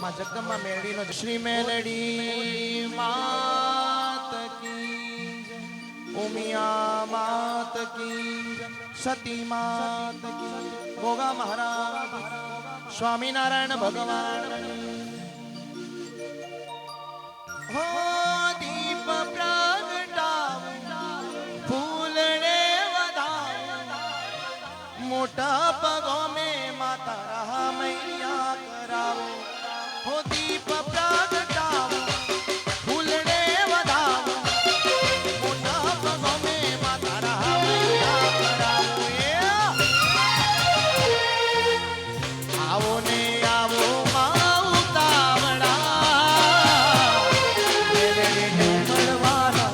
માં જગદંબા મેલડીનો શ્રી મેલડી માત કી જય, ઉમિયા માત કી જય, સતી માત કી, ગોગા મહારાજ, સ્વામિનારાયણ ભગવાન હો દીપ પ્રગટાવ ફૂલને વધાવ મોટા પગો में माता रहा मैया कराओ हो दीप प्रगटाओ फूलने वधाओ मोटा पगों में माता रहा मैया कराओ आओ ने आओ माउतावड़ा मेरे डूमरवाला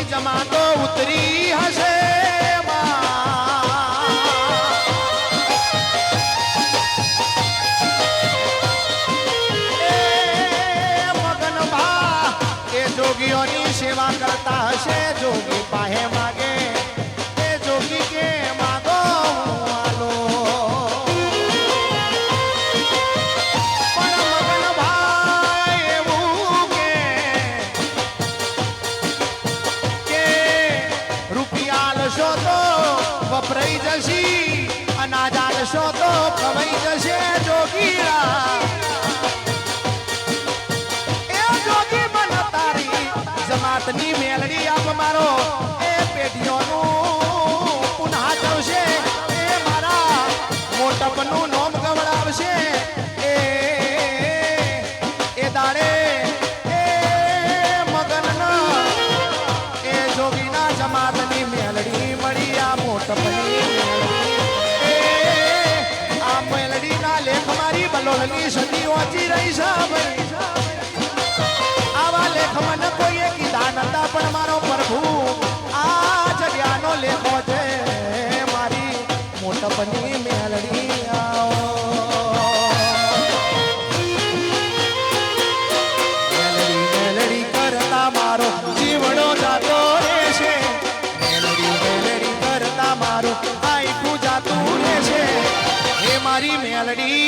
જમાતો ઉતરી હશે મગન ભા એ જોગીઓની સેવા કરતા હશે જોગી પાહે માગે એ જોગી કે માગો આલો પણ મગન ભા એવું કે રૂપિયા લશો તો વપરાઈ જશી અનાજ જશો તો ખવાઈ જશે જોગીરા એ જોગી મન તારી જમાતની મેલડી આપ મારો એ પેઢીઓનું પુનઃ જવશે એ મારા મોટપનું નોમ ગવડાવશે એ દાડે એ મગનના એ જોગીના જમાતની મેલડી મળી આ મોટપની આ મેલડીના લેખ મારી બલોળની સદી વાંચી રહી છે ભાઈ આવા લેખ મને કોઈએ કીધા નતા પણ મારો પ્રભુ આ જગ્યાનો લેખો છે મારી મોટપની મેલડી આવો મેલડી મેલડી કરતા મારો જીવડો જાતો રહેશે મેલડી મેલડી કરતા મારો આયખું જાતું રહેશે એ મારી મેલડી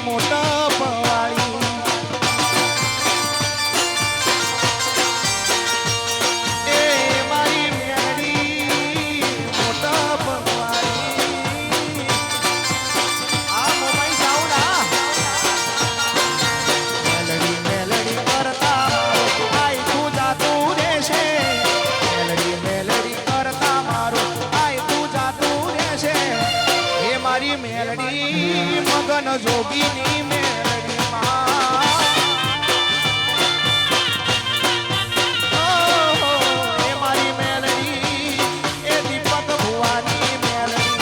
મોટા પવાળી એ મારી મેલડી મોટા પવાળી આ મોબાઈલ સાઉન્ડ મેલડી મેલડી કરતા આયખું જાતું રહેશે મેલડી મેલડી કરતા મારું આયખું જાતું રહેશે એ મારી મેલડી મગન જોગીની મેલડી એ મારી મેલડી એ દીપક ભુવાની મેલડી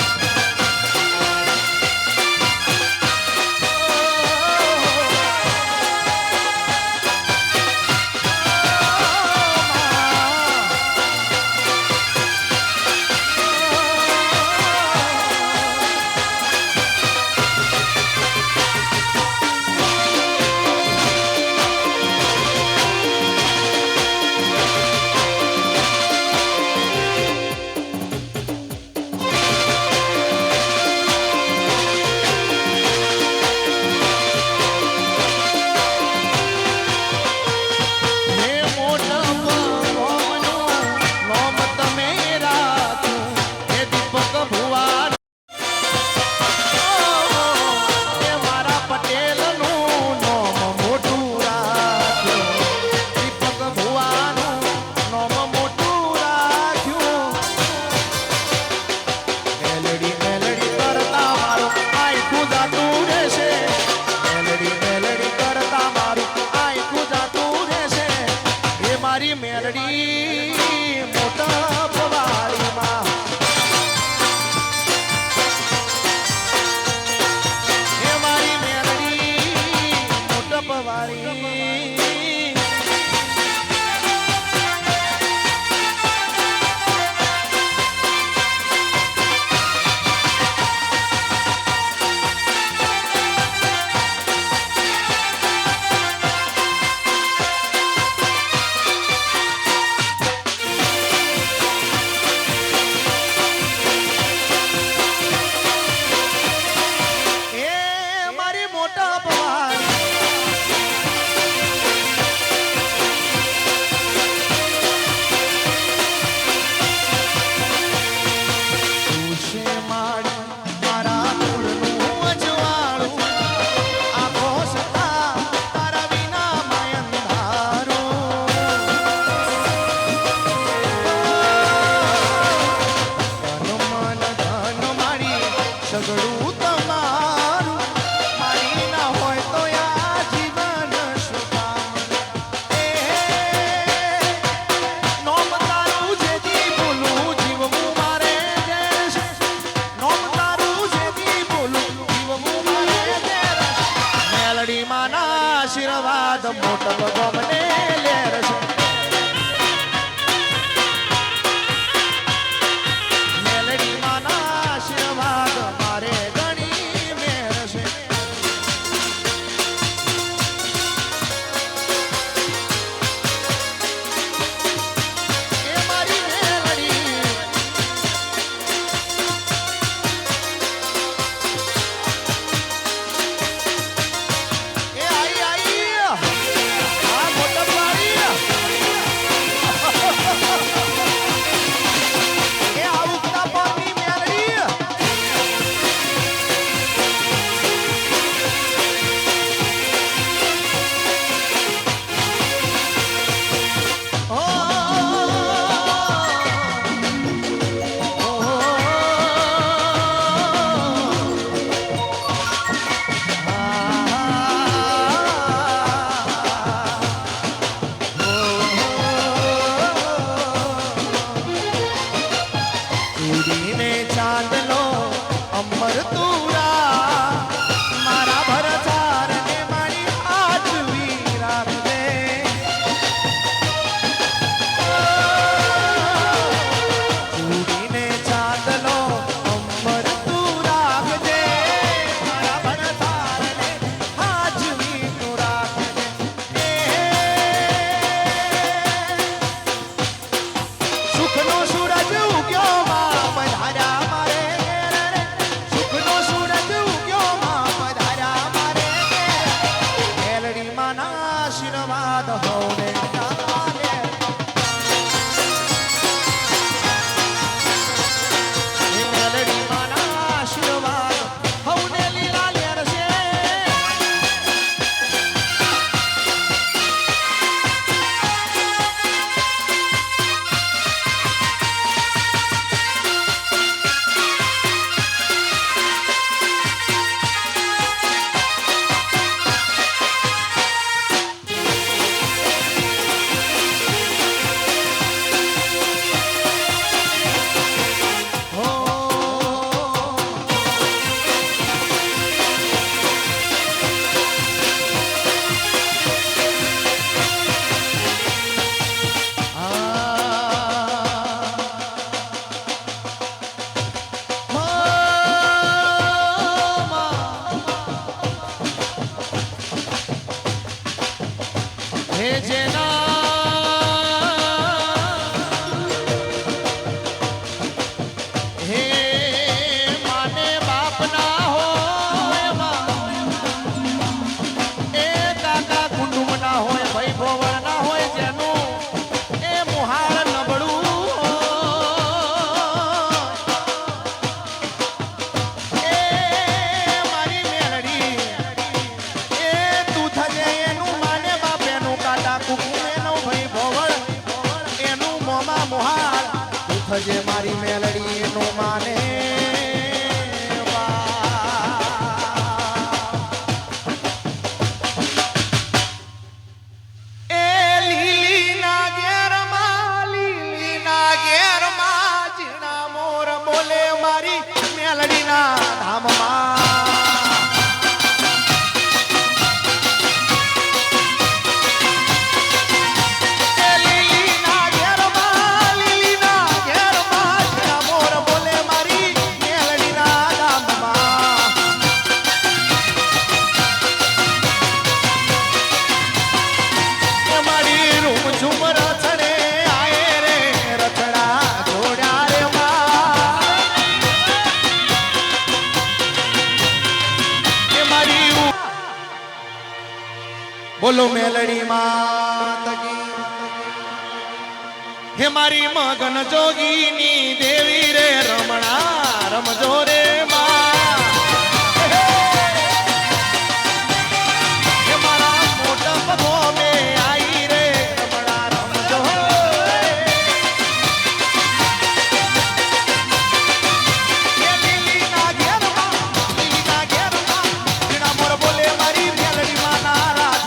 મેલડી મોટા પવાળીમાં એ મારી મેલડી મોટા પવાળી સગડું તમારું મારી ના હોય તો આ જીવન સુખામ નોમ તારું જેથી બોલું જીવવું મારે દેશ નોમ તારું જેથી બોલું જીવવું મારે દેશ મેલડી માના આશીર્વાદ મોટો ગમને લેર છે મેલડી માના આશીર્વાદ મારે ઘણી મેર છે એ મારી મેલડી એ આઈ આઈ જેના હે માને બાપ ના હોય એ કાકા કુટુંબ ના હોય ભાઈ ભોવળ ના હોય જેનું એ મુહાળ નબળું એ મારી મેલડી એ તું થજે એનું માને બાપ એનું કાકા કુટુંબ એનું ભાઈ ભોવળ એનું મોમાં મુહાળ તું થજે મારી મેલડી એનું માને બોલો મેલડી માત કી હે મારી મગન જોગીની દેવી રે રમણા રમજો રે માં હે મારા મોટા પગો મે આઈ રે રમણા રમજો હે લીલી ના ઘેરમાં જીણા મોર બોલે મારી મેલડી માં નારાજ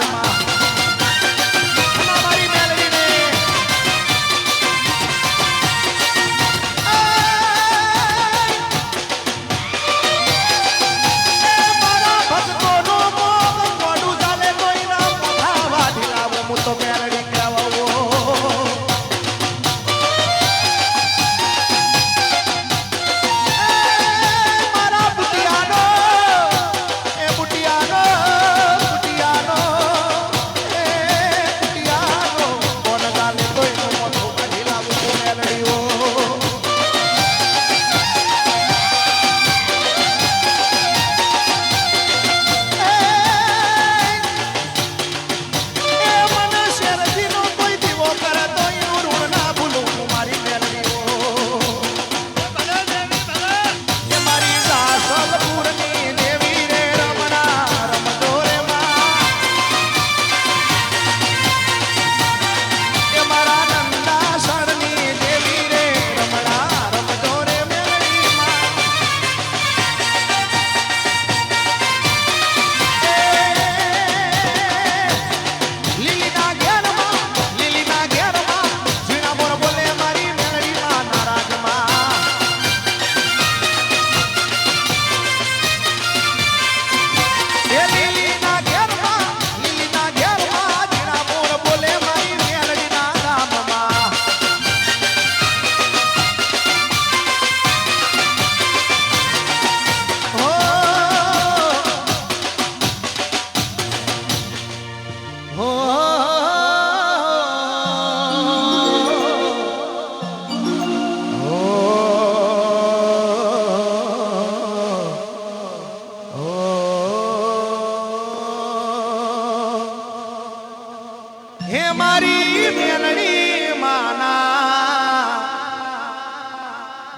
હે મારી મેલડી માના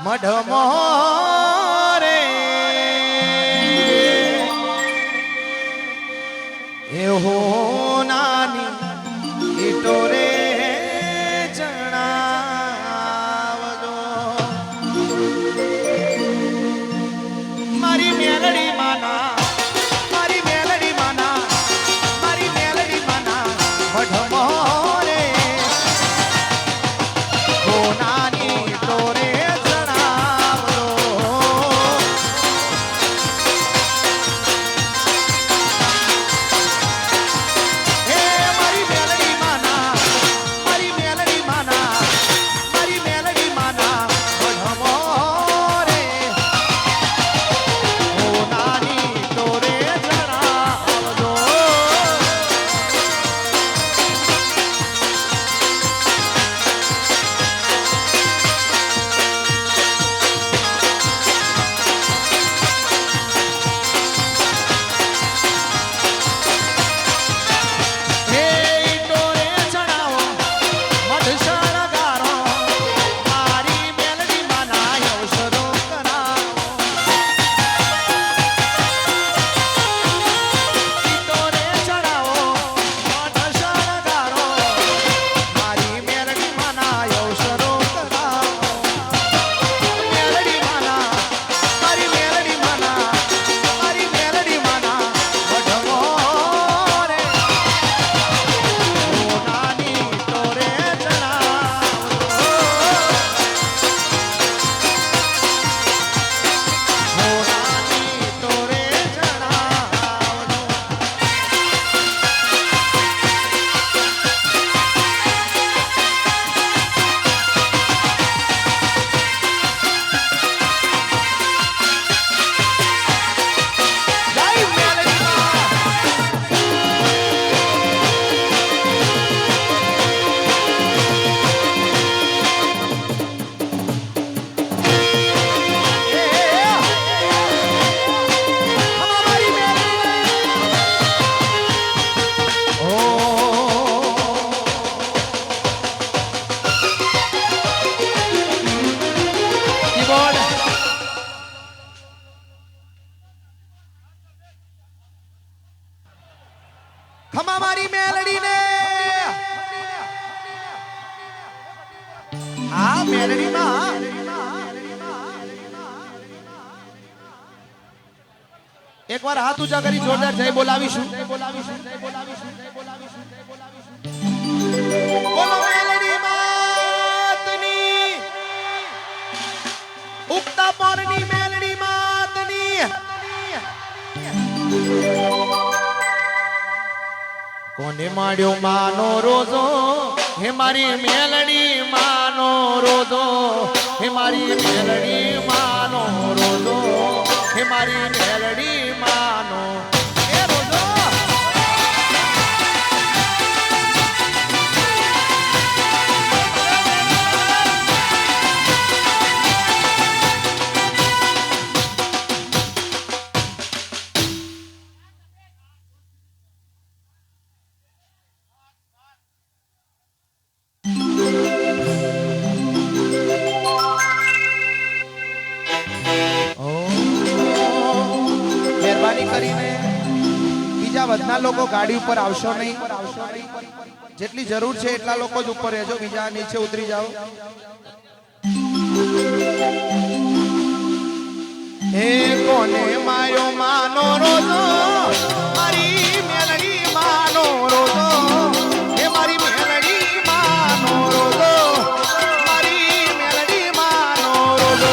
મઢમો રે એહો નાની ઈટો રે જણાવજો મારી મેલડી માના નાની ખમા મારી મેલડી ને આ મેલડી માં એકવાર હાથ ઊંચા કરી જોરદાર જય બોલાવીશું. બોલો મેલડી માતની ઉગતા પોરની મેલડી માતની. કોને માડ્યો માનો રોજો હે મારી મેલડી માનો રોજો હે મારી મેલડી માનો રોજો હે મારી મેલડી માનો એ રોજો. વધના લોકો ગાડી ઉપર આવશો નહીં. જેટલી જરૂર છે એટલા લોકો જ ઉપર રહેજો, બીજા નીચે ઉતરી જાઓ. હે કોને માયો માનો રોજો મારી મેલડી માનો રોજો હે મારી મેલડી માનો રોજો મારી મેલડી માનો રોજો.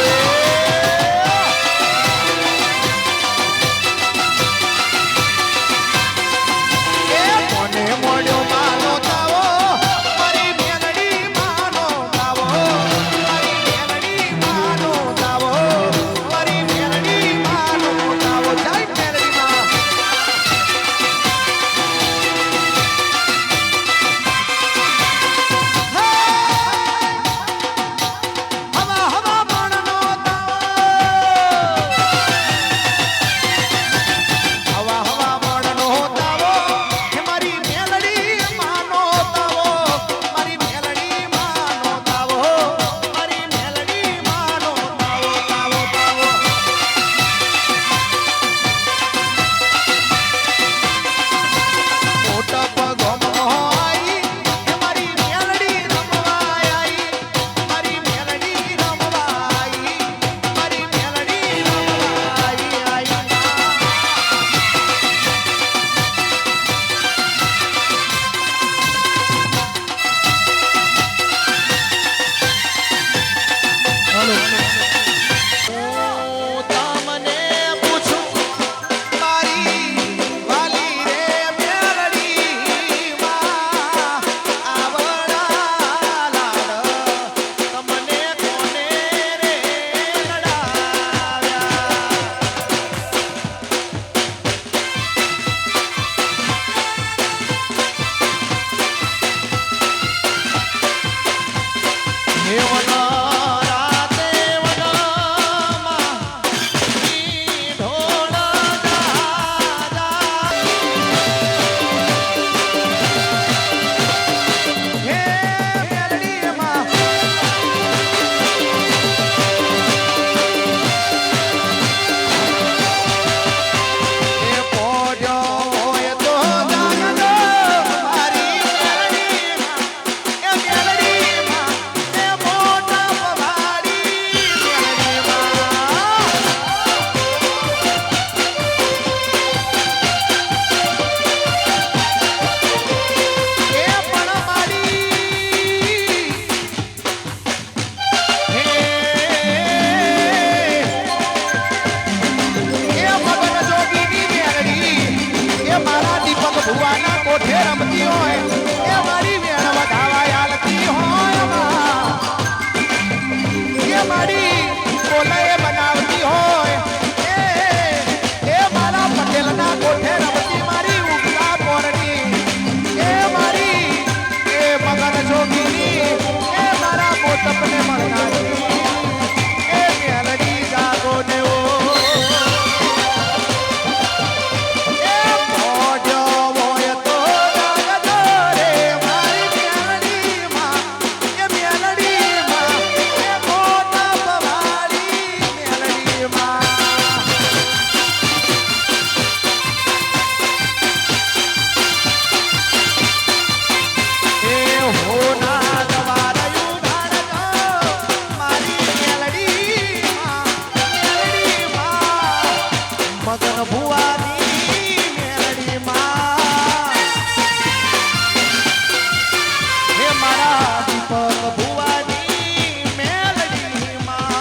મગન ભુવાની મેલડી માં હે મારા દીપક ભુવાની મેલડી માં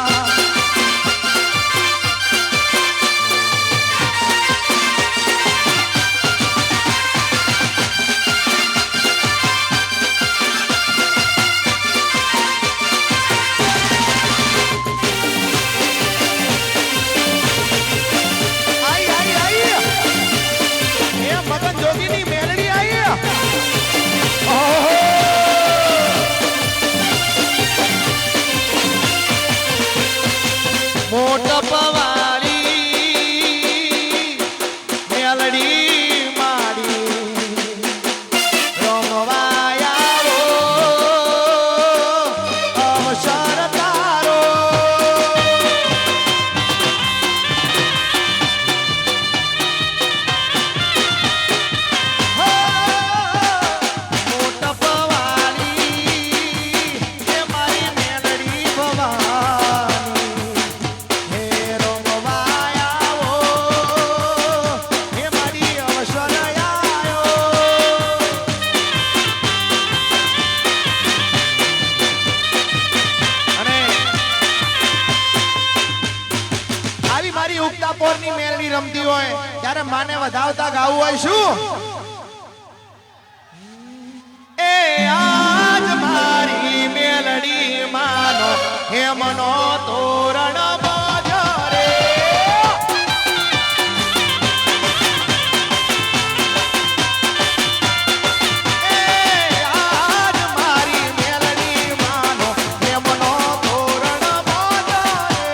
રમતી હોય ત્યારે માને વધાવતા ગાવું હોય શું એ આજ મારી મેલડી માનો હેમનો તોરણ બાજો રે એ આજ મારી મેલડી માનો હેમનો તોરણ બાજો રે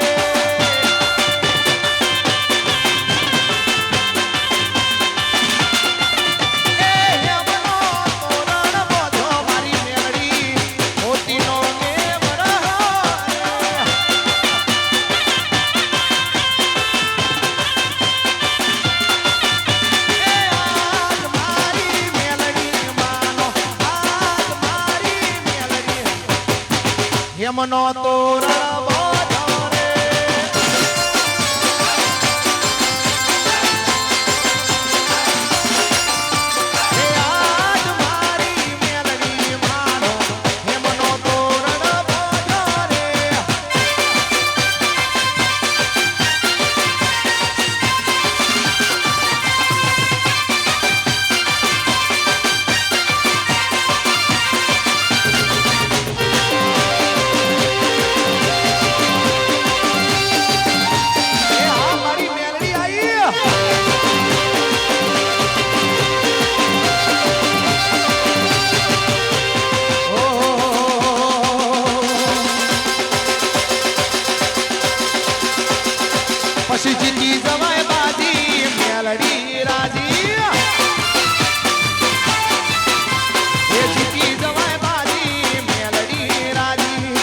યમનો તોરણ બાજો રે હે આજ મારી મેલડી માનો યમનો તોરણ બાજો રે પછી જીતી જવાય બાજી મેલડી રાજી એ જીતી જવાય બાજી મેલડી રાજી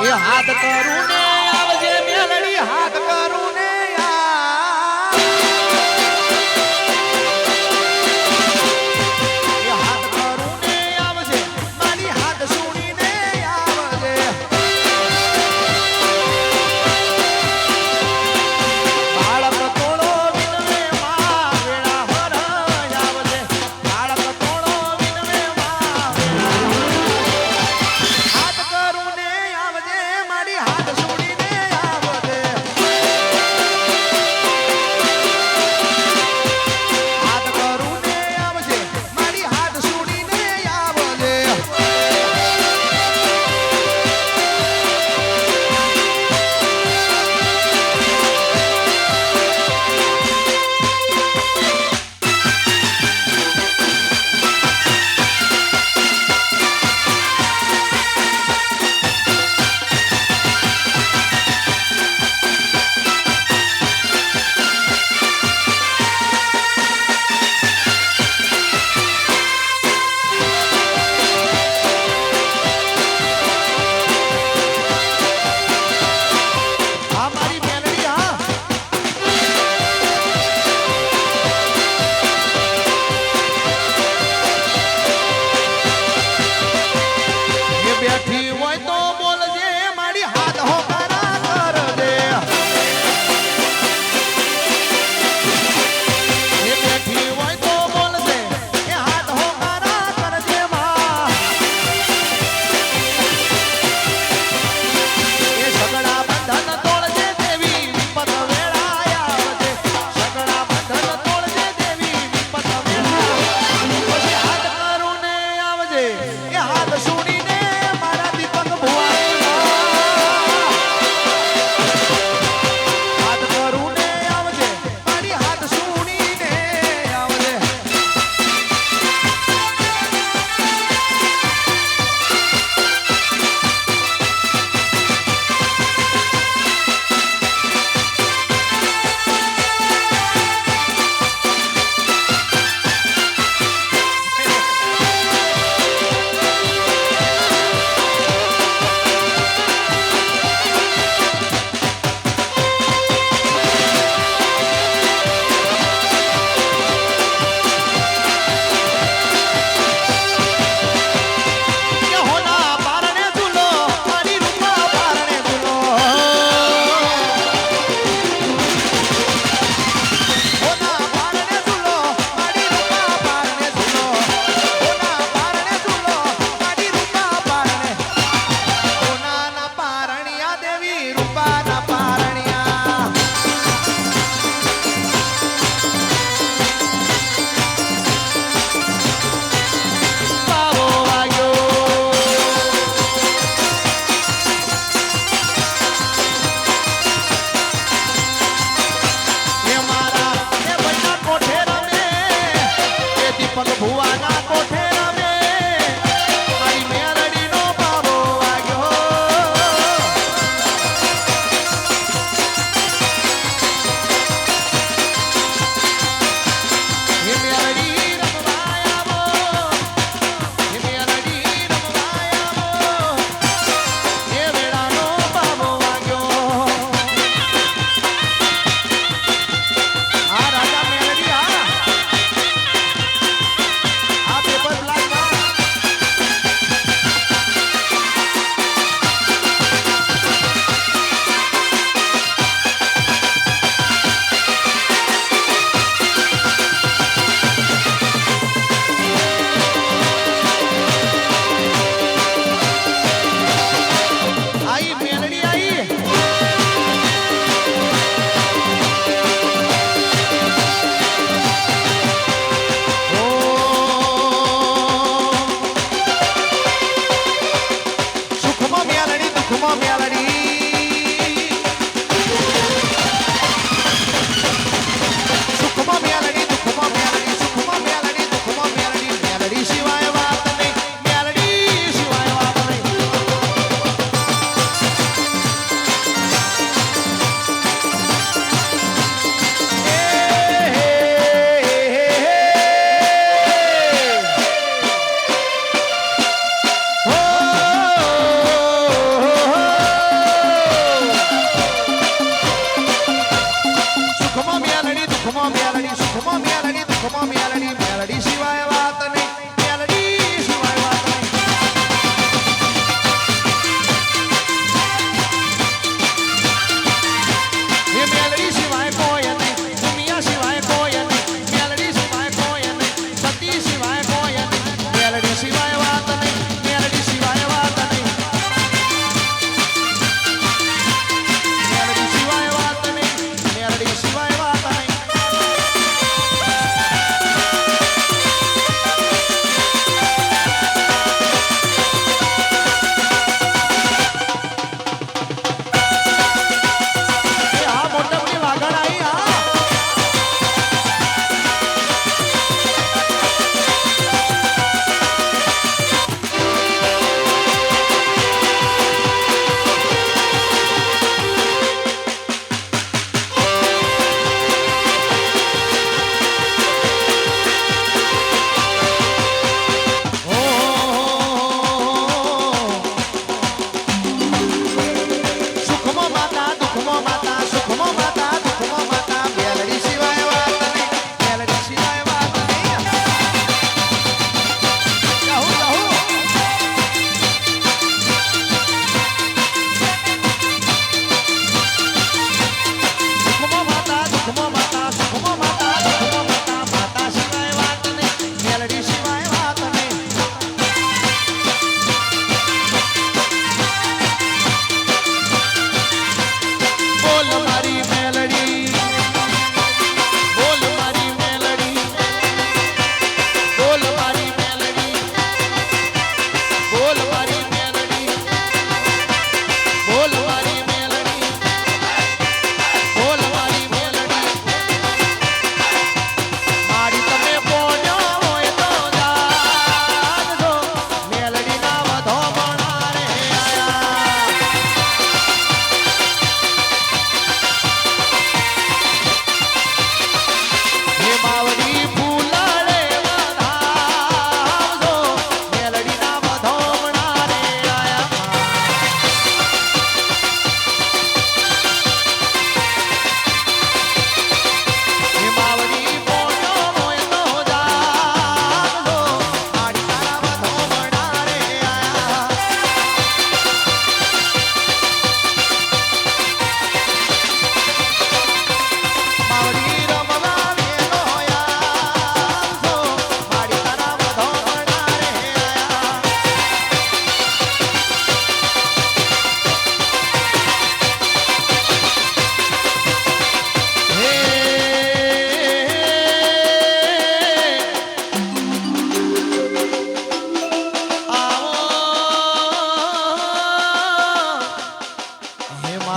એ હાથ કરું ને આવજે મેલડી હાથ કરું ને હાથ કરું ને આવજે મારી હાથ છોડીને આવજે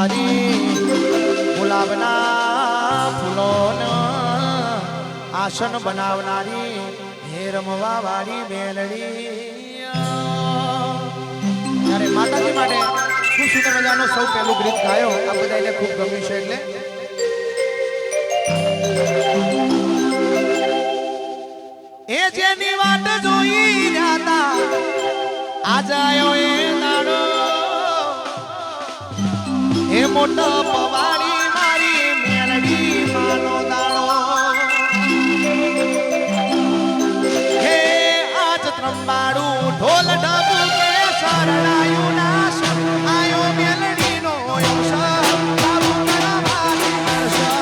મારી ગુલાબના ફૂલોનો આસન બનાવનારી હે રમવા વાળી મેલડી. ત્યારે માતાજી માટે ખૂબ સુંદર મજાનો સૌ પહેલું ગીત ગાયો. આ બધાને ખૂબ ગમ્યું છે. એટલે એ જેની વાટ જોઈ રહ્યા આજ આયો એ દાડો એ મોટો પવાડી મારી મેલડી માનો દાડો હે આજ ત્રંબાડું ઢોલ ઢબુ કે શરણાયું નાશ આયો મેલડીનો અવસર બાબુ કરવાની દર્શન.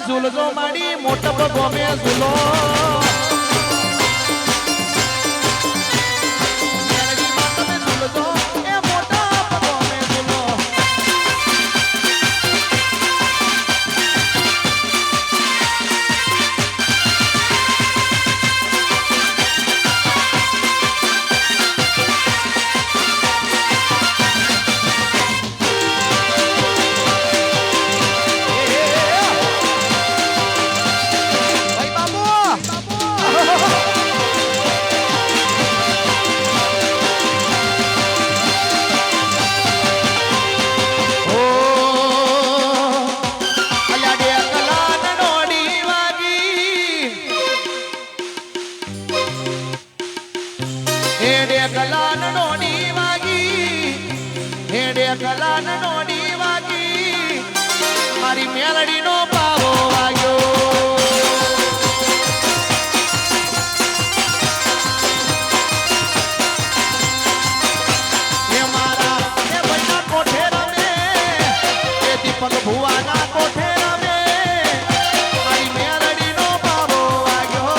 ઝૂલજો માડી મોટપ ગોમે ઝૂલો કલાન નોડી વાગી મારી મેલડીનો પાવો વાગ્યો એ મારા એ ભાઈના કોઠે રમે એ દીપક ભુવાના કોઠે રમે મારી મેલડીનો પાવો વાગ્યો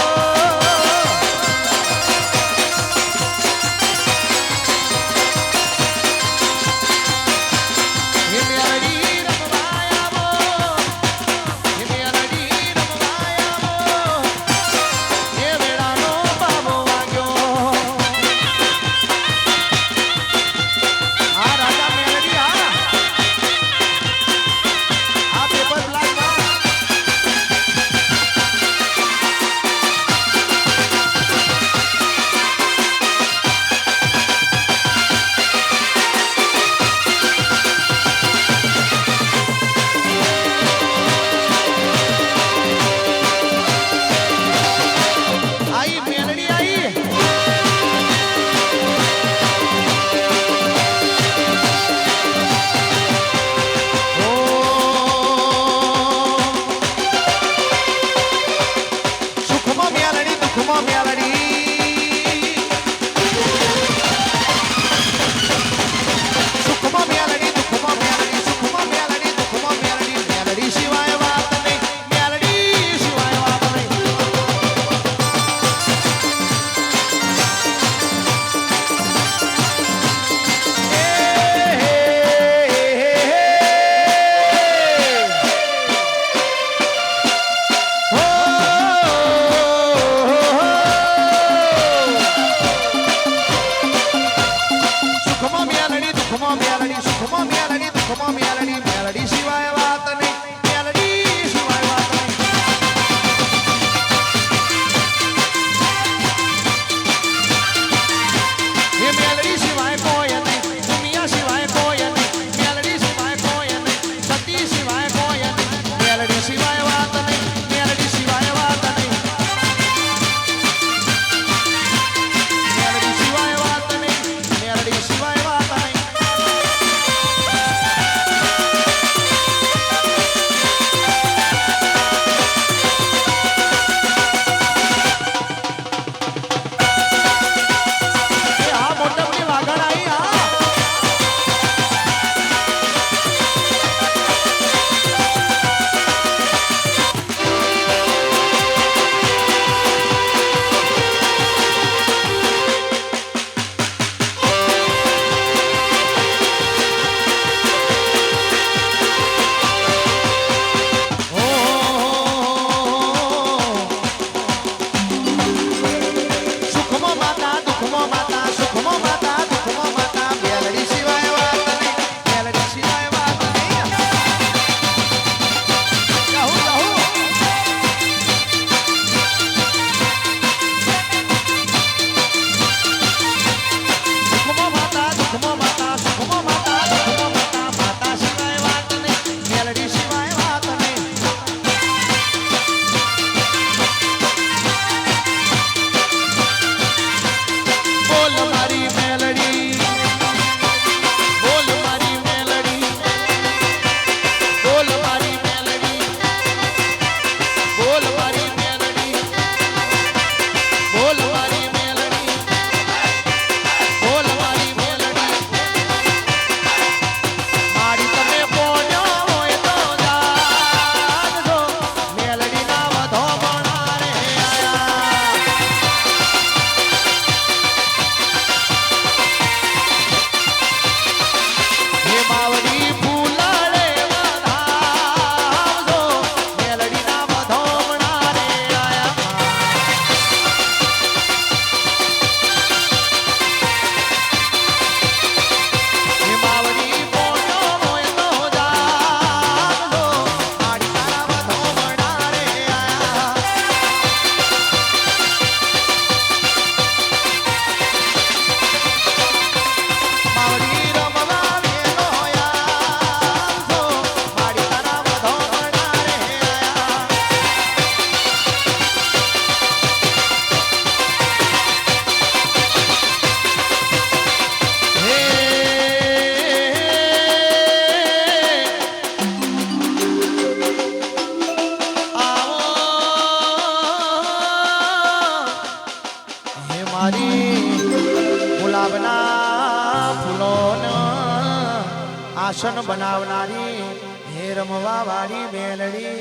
આસન બનાવનારી હે રમવા વાળી મેલડી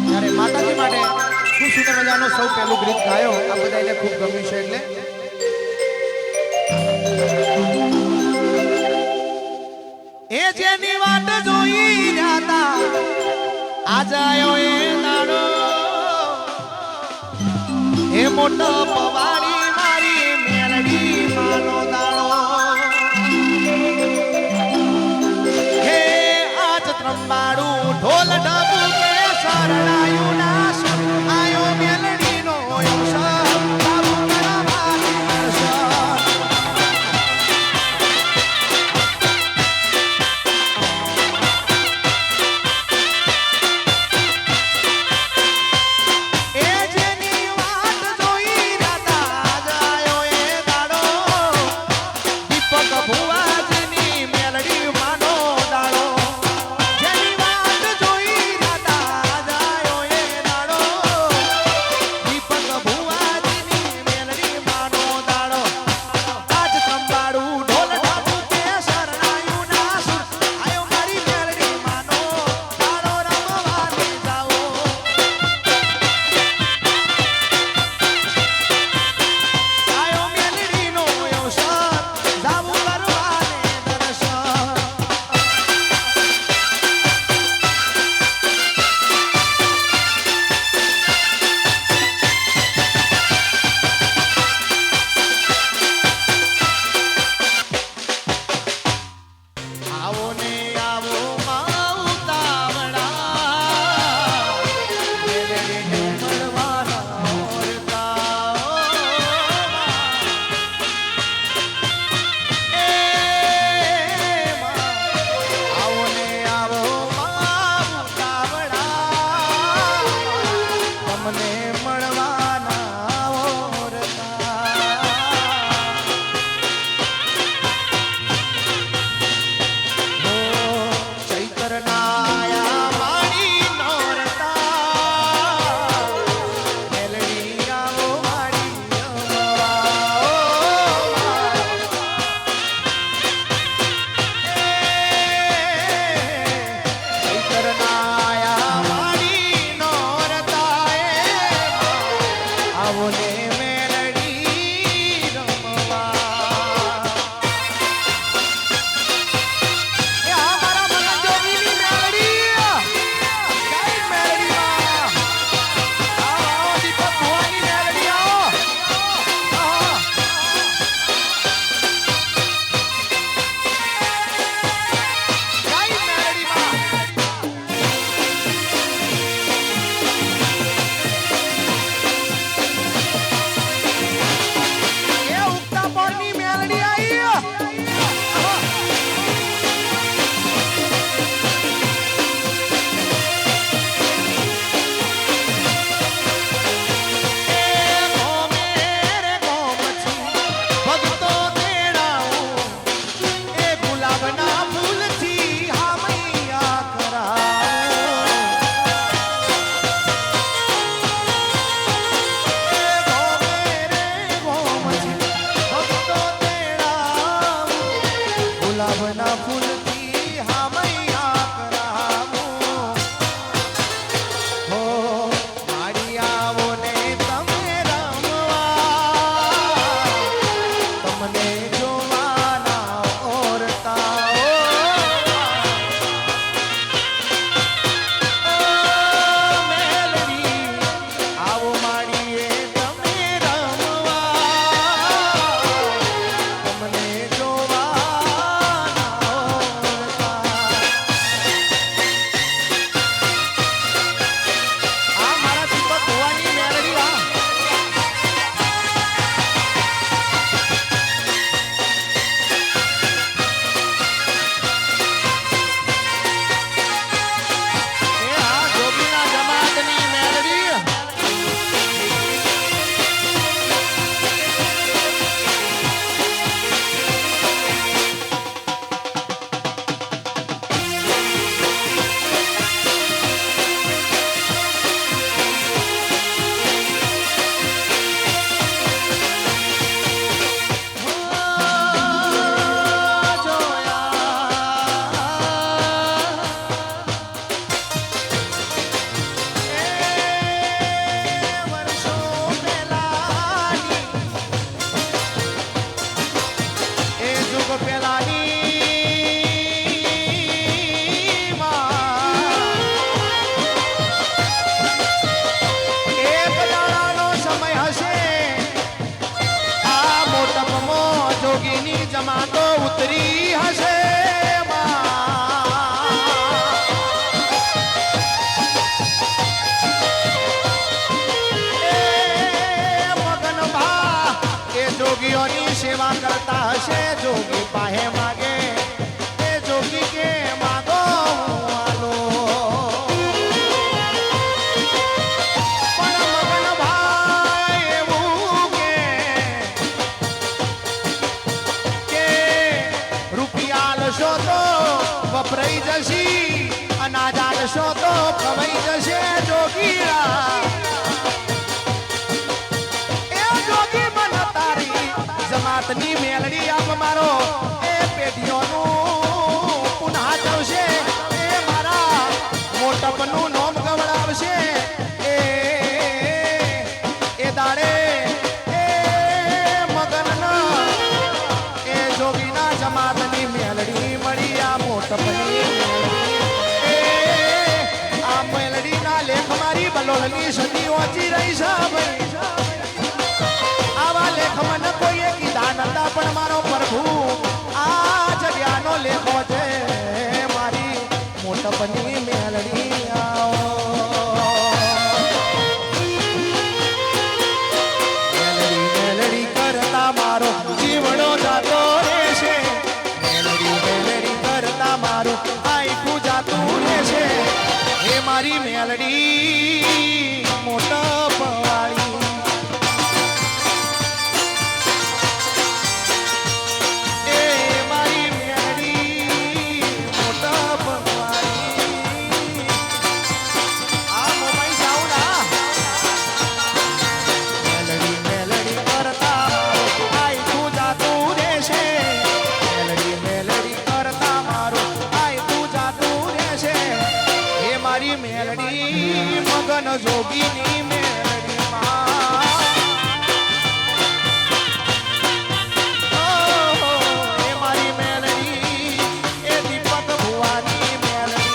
ત્યારે માતાજી માટે ખૂબ સુંદર મજાનો સૌ પહેલું ગીત ગાયો આ બધાને ખૂબ ગમ્યું છે એટલે એ જેની વાટ જોઈ જાતા આજ આયો એ દાડો એ મોટો પવાડી મારી મેલડી માનો દાડો હે આજ ત્રંબાડું ઢોલ ઢબુ કે શરણાયું નાશ આયો મેલડીનો અવસર બાબુ કરાવાથી દર્શન જોગીઓની સેવા કરતા હશે જોગી પાહે માગે એ જોગી કે માગો હું આલો. પણ મગન ભાઈ એવું કે રૂપિયા આલશો તો વપરાઈ જશી, અનાજ આલશો તો ખવાઈ જશે જોગીરા. જમાતની મેલડી આપ મારો એ પેઢીઓનું પુનઃ જવશે, એ મારા મોટપનું નોમ ગવડાવશે. એ દાડે એ મગનના એ જોગીના જમાતની મેલડી મળી આ મોટપની આ મેલડીના લેખ મારી બલોળની સદી ઓછી રહી છે ભાઈ. આવા લેખ મને કોઈએ કીધા નતા પણ મારો પ્રભુ આ જગ્યાનો લેખો છે મારી મોટપની મેલડી આવો. મેલડી મેલડી કરતા મારો જીવડો જાતો રહેશે, મેલડી મેલડી કરતા મારો આખું જાતું રહેશે. એ મારી મેલડી મોટપવાળી મેલડી મગન જોગીની મેલડી એ મારી મેલડી એ દીપક ભુવાની મેલડી.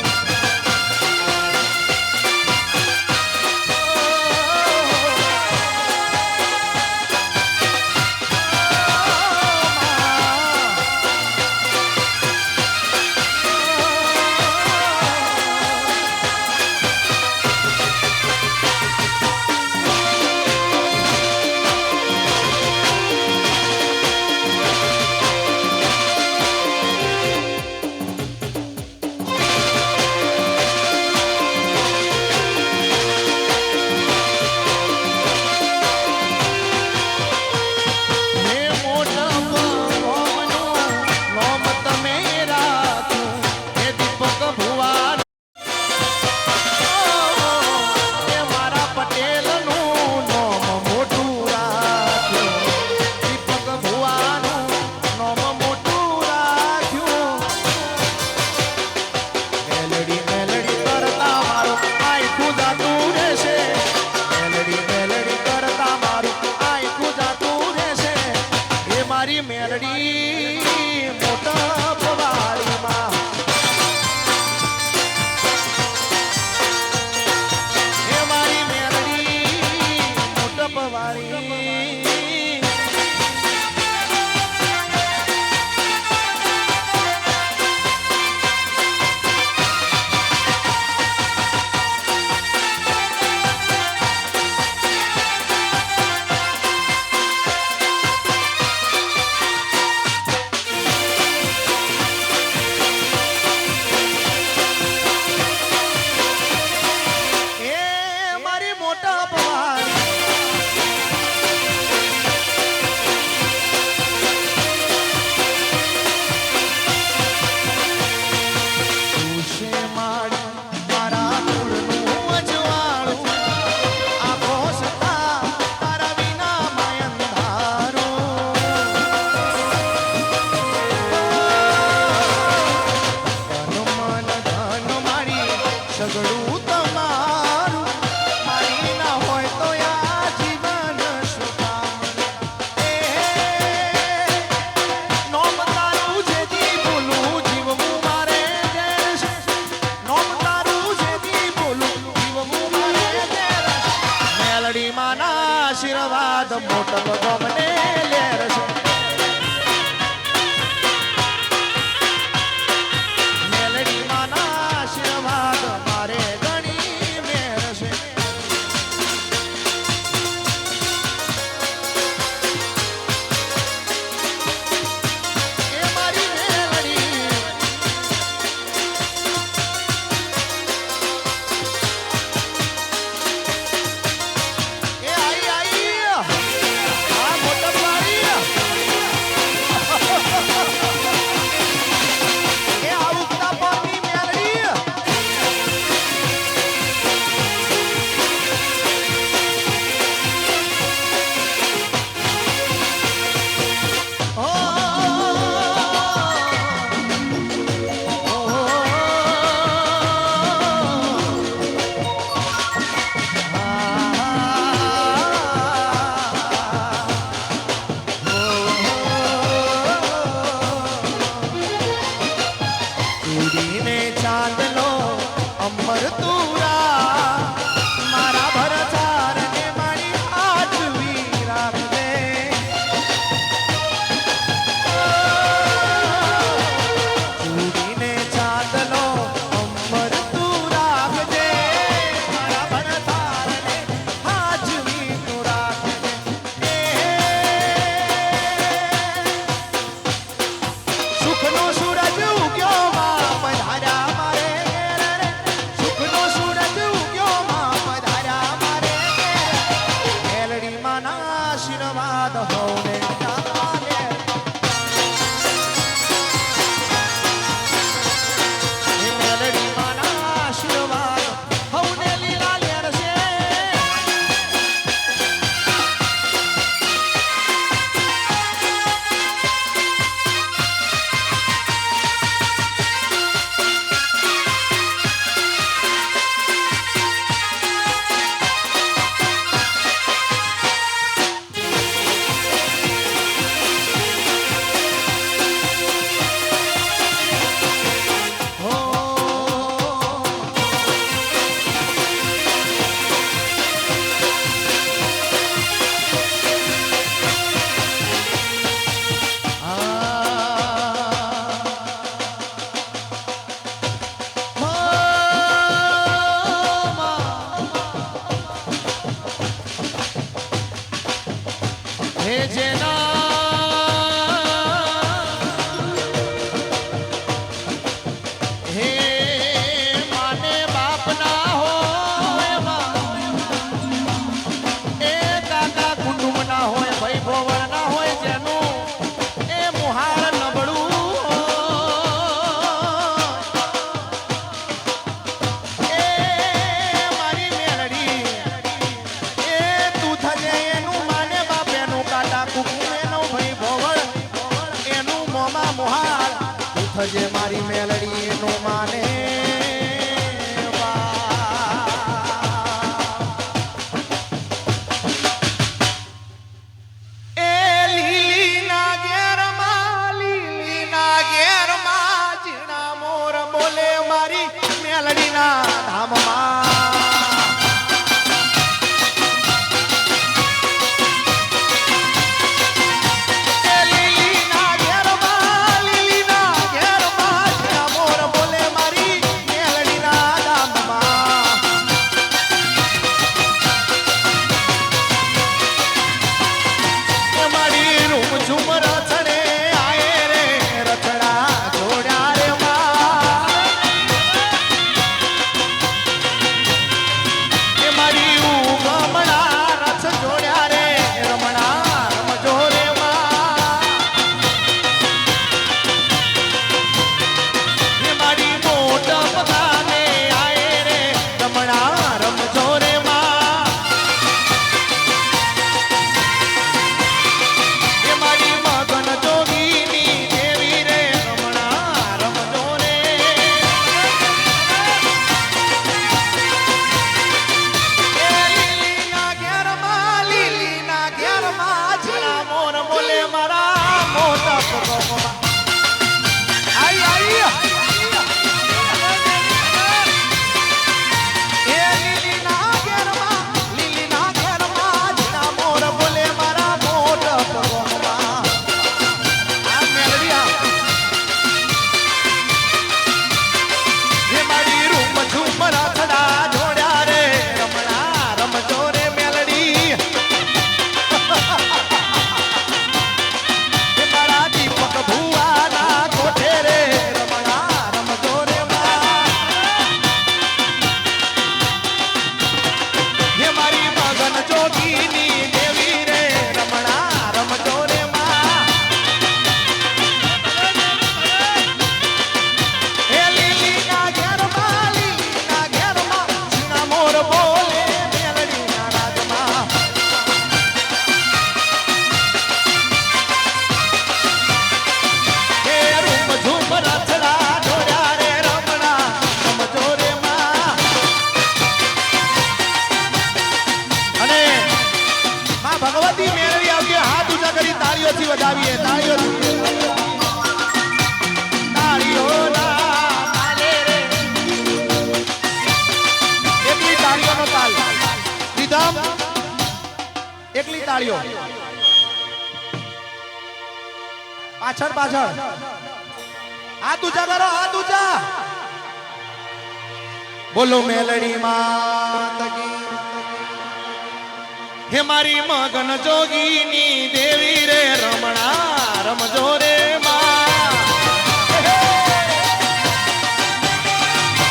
મેલડી મોટા પવાળીમાં એ મારી મેલડી મોટા પવાળી. સગડું તમારું મારી ના હોય તો આ જીવન શું કામ. નોમ તારું જેથી બોલું જીવવું મારે ઘેર છે, નોમ તારું જેથી બોલું જીવવું મારે ઘેર છે. મેલડી માના આશીર્વાદ મોટપ ગમને લેર છે. મેલડી માના આશીર્વાદ મારે ઘણી મેર છે. થજે મારી મેલડી નો માને એ લીલી ના ઘેર માં જીણા મોર બોલે મારી મેલડી ના ધામમાં વધાવીએ તાળીઓ એકલી તાળીઓનો તાલ રીધમ એકલી તાળીઓ પાછળ પાછળ હાથ ઊંચા કરો હાથ ઊંચા બોલો મેલડી માત કી હે મારી મગન જોગીની દેવી રે રમણા રમજો રે માં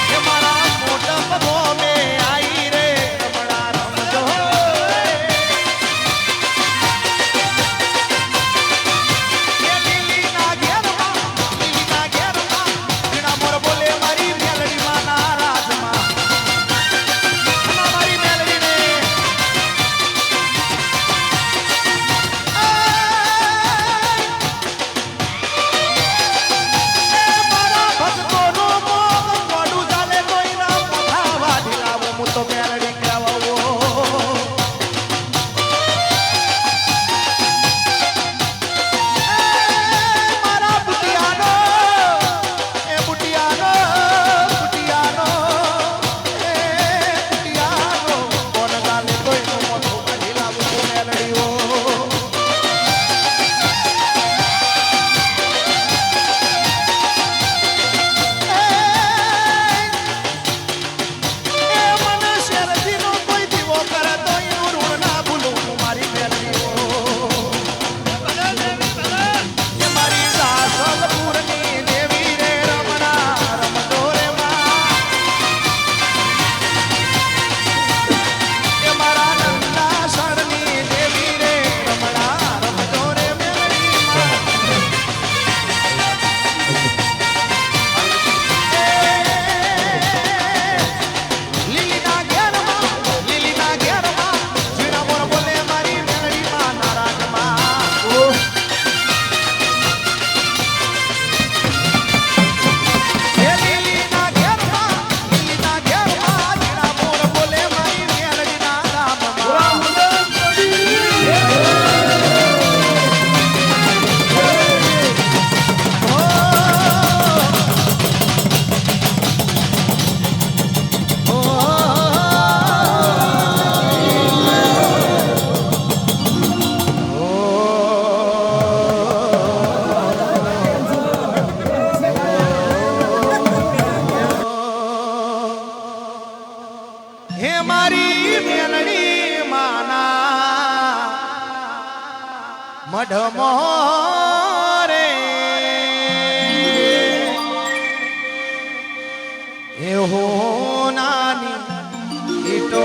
હે મારા મોટા પગો મે આઈ રે રમણા રમજો હે લીલી ના ઘેરમાં જીણા મોર બોલે મારી મેલડી માં ના રાજમાં મારી મેલડી ને હે મારી મેલડી માના મઢમો રે એ હો નાની ઈટો